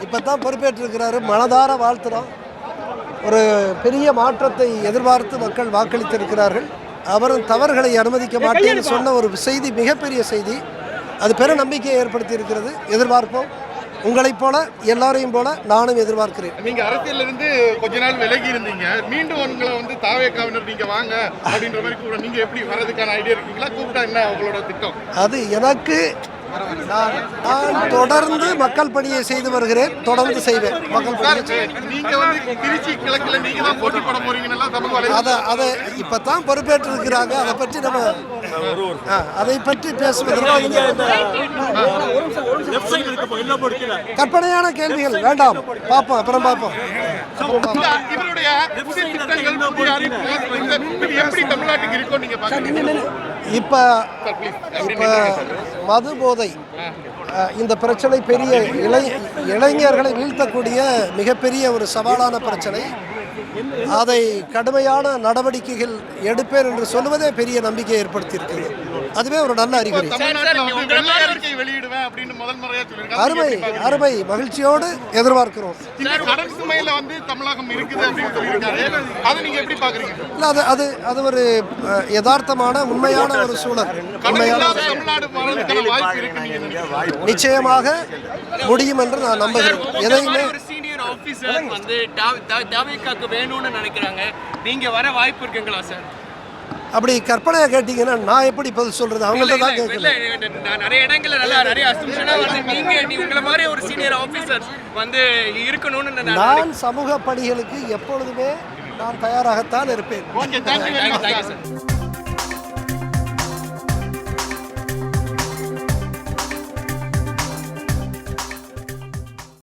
இப்போ தான் பொறுப்பேற்றிருக்கிறாரு. மனதார வாழ்த்துறோம். ஒரு பெரிய மாற்றத்தை எதிர்பார்த்து மக்கள் வாக்களித்திருக்கிறார்கள். அவரும் தவறுகளை அனுமதிக்க மாட்டேன்னு சொன்ன ஒரு செய்தி மிகப்பெரிய செய்தி. அது பெரும் நம்பிக்கையை ஏற்படுத்தி இருக்கிறது. எதிர்பார்ப்போம். உங்களைப் போல எல்லாரையும் போல நானும் எதிர்பார்க்கிறேன். நீங்க அரசியலிருந்து கொஞ்ச நாள் விலகி இருந்தீங்க, மீண்டும் உங்களை வந்து தாவேக்காவினர் நீங்க வாங்க அப்படின்ற மாதிரி கூட நீங்க எப்படி வரதுக்கான ஐடியா இருக்கீங்களா? கூப்பிட்டா என்ன உங்களோட திட்டம்? அது எனக்கு நான் தொடர்ந்து மக்கள் பணியை செய்து வருகிறேன், தொடர்ந்து செய்வேன். மக்கள் பணியை நீங்க வந்து திருச்சி கிழக்குல நீங்க தான் போட்டி போட போறீங்கன்னா அதை இப்போ தான் பொறுப்பேற்றிருக்கிறாங்க. அதை பற்றி நம்ம அதை பற்றி பேசுவதற்கு கற்பனையான கேள்விகள் வேண்டாம். பார்ப்போம், அப்புறம் பார்ப்போம். இவருடைய புதிய திட்டங்கள் எப்படி தமிழ்நாட்டுக்கு இருக்கும் நீங்க பாக்குறீங்க? இப்போ மது போதை இந்த பிரச்சனை பெரிய இளைஞர்களை வீழ்த்தக்கூடிய மிகப்பெரிய ஒரு சவாலான பிரச்சனை. அதை கடுமையான நடவடிக்கைகள் எடுப்பேன் என்று சொல்லுவதே பெரிய நம்பிக்கை ஏற்படுத்தியிருக்கிறது. அதுவே ஒரு நல்ல அறிகுறி. அருமை அருமை, மகிழ்ச்சியோடு எதிர்பார்க்கிறோம். அது ஒரு யதார்த்தமான உண்மையான ஒரு சூழல். நிச்சயமாக முடியும் என்று நான் நம்புகிறேன். எதையுமே ஆபீசர் வந்து தாவேக்காக்கு வேணும்னு நினைக்கிறாங்க. நீங்க வர வாய்ப்பு இருக்குங்களா சார்? அப்படி கற்பனையா கேட்டீங்கன்னா நான் எப்படி பதில் சொல்றது? அவங்கள்ட்ட தான் கேட்கணும். நிறைய இடங்கள்ல நிறைய அசம்ஷனா வந்து நீங்க உங்களை மாதிரி ஒரு சீனியர் ஆபீசர் வந்து இருக்கணும்னு நான் சமூக பணிகளுக்கு எப்பொழுதுமே நான் தயாராகத்தான் இருப்பேன்.